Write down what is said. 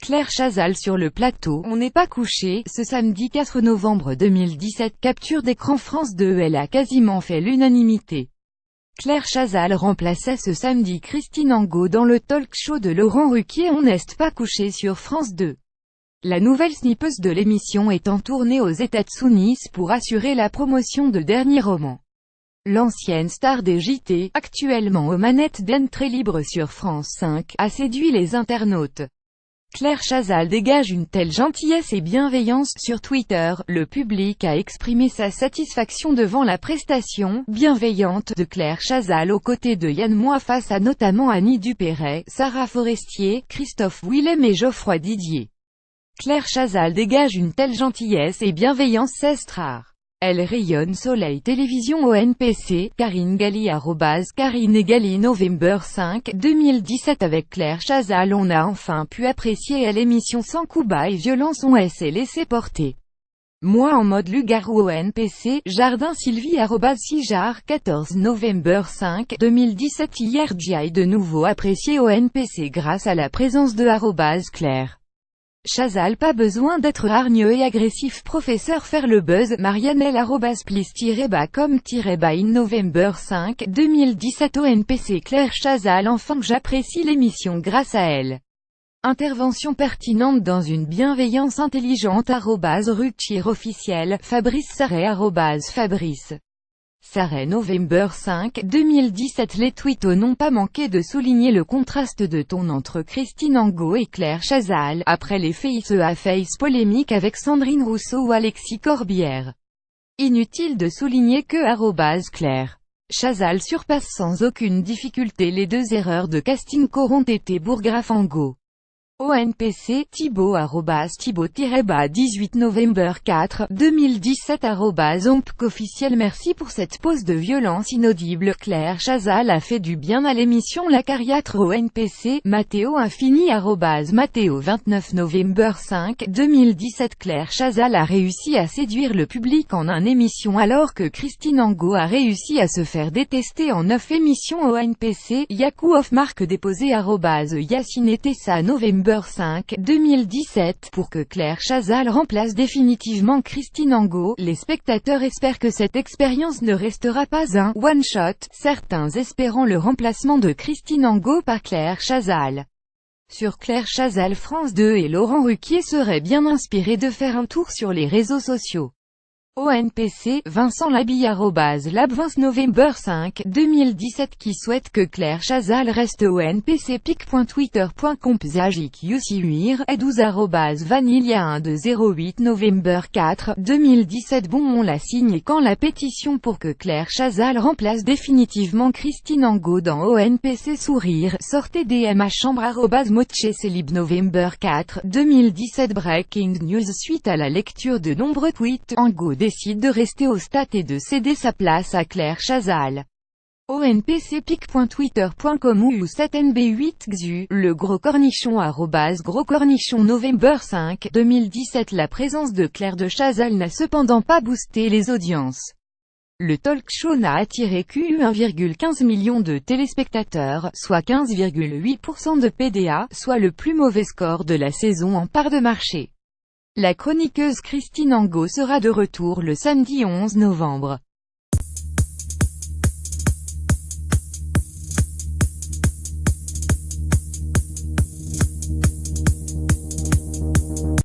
Claire Chazal sur le plateau On n'est pas couché. Ce samedi 4 novembre 2017, capture d'écran France 2. Elle a quasiment fait l'unanimité. Claire Chazal remplaçait ce samedi Christine Angot dans le talk-show de Laurent Ruquier On n'est pas couché sur France 2. La nouvelle snippeuse de l'émission est en tournée aux États-Unis pour assurer la promotion de dernier roman. L'ancienne star des JT, actuellement aux manettes d'Entrée libre sur France 5, a séduit les internautes. Claire Chazal dégage une telle gentillesse et bienveillance. Sur Twitter, le public a exprimé sa satisfaction devant la prestation bienveillante de Claire Chazal aux côtés de Yann Moix face à notamment Annie Dupéret, Sarah Forestier, Christophe Willem et Geoffroy Didier. Claire Chazal dégage une telle gentillesse et bienveillance, c'est rare. Elle rayonne Soleil Télévision ONPC, Karine Galli @Karine et Galli November 5, 2017 Avec Claire Chazal on a enfin pu apprécier à l'émission sans coups bas et violence on s'est laissé porter. Moi en mode loup-garou ONPC, Jardin Sylvie @Sijar, 14 November 5, 2017 Hier j'ai de nouveau apprécié ONPC grâce à la présence de Claire Chazal. Pas besoin d'être hargneux et agressif. Professeur faire le buzz. Marianelle @please-com-in November 5, 2017 ONPC Claire Chazal Enfin j'apprécie l'émission grâce à elle. Intervention pertinente dans une bienveillance intelligente. Ruquier officiel. Fabrice Sarret @Fabrice Sarret November 5, 2017 Les tweetos n'ont pas manqué de souligner le contraste de ton entre Christine Angot et Claire Chazal, après les face-à-face polémiques avec Sandrine Rousseau ou Alexis Corbière. Inutile de souligner que @Claire Chazal surpasse sans aucune difficulté les deux erreurs de casting qu'auront été Bourgraf Angot. ONPC, Thibaut @Thibaut-18 November 4, 2017 @Ompc officiel Merci pour cette pause de violence inaudible. Claire Chazal a fait du bien à l'émission La Cariatre ONPC, Matteo Infini @Matteo 29 November 5, 2017 Claire Chazal a réussi à séduire le public en une émission alors que Christine Angot a réussi à se faire détester en 9 émissions ONPC. Yakou of marque déposé @Yacine Tessa November 5, 2017 Pour que Claire Chazal remplace définitivement Christine Angot, les spectateurs espèrent que cette expérience ne restera pas un one-shot, certains espérant le remplacement de Christine Angot par Claire Chazal. Sur Claire Chazal France 2 et Laurent Ruquier seraient bien inspirés de faire un tour sur les réseaux sociaux. ONPC, Vincent Labille @Lab20 November 5, 2017 Qui souhaite que Claire Chazal reste ONPC pic.twitter.com Zajik Yusiuir, et12 Vanilla 1208 November 4, 2017 Bon on la signe quand la pétition pour que Claire Chazal remplace définitivement Christine Angot dans ONPC Sourire, sortez DM à chambre @mochecelib November 4, 2017 Breaking news Suite à la lecture de nombreux tweets, Angot décide de rester au stade et de céder sa place à Claire Chazal. ONPC pic.twitter.com ou 7nb8 xu, le gros cornichon @gros cornichon November 5, 2017 La présence de Claire de Chazal n'a cependant pas boosté les audiences. Le talk-show n'a attiré que 1,15 million de téléspectateurs, soit 15,8% de PDA, soit le plus mauvais score de la saison en part de marché. La chroniqueuse Christine Angot sera de retour le samedi 11 novembre.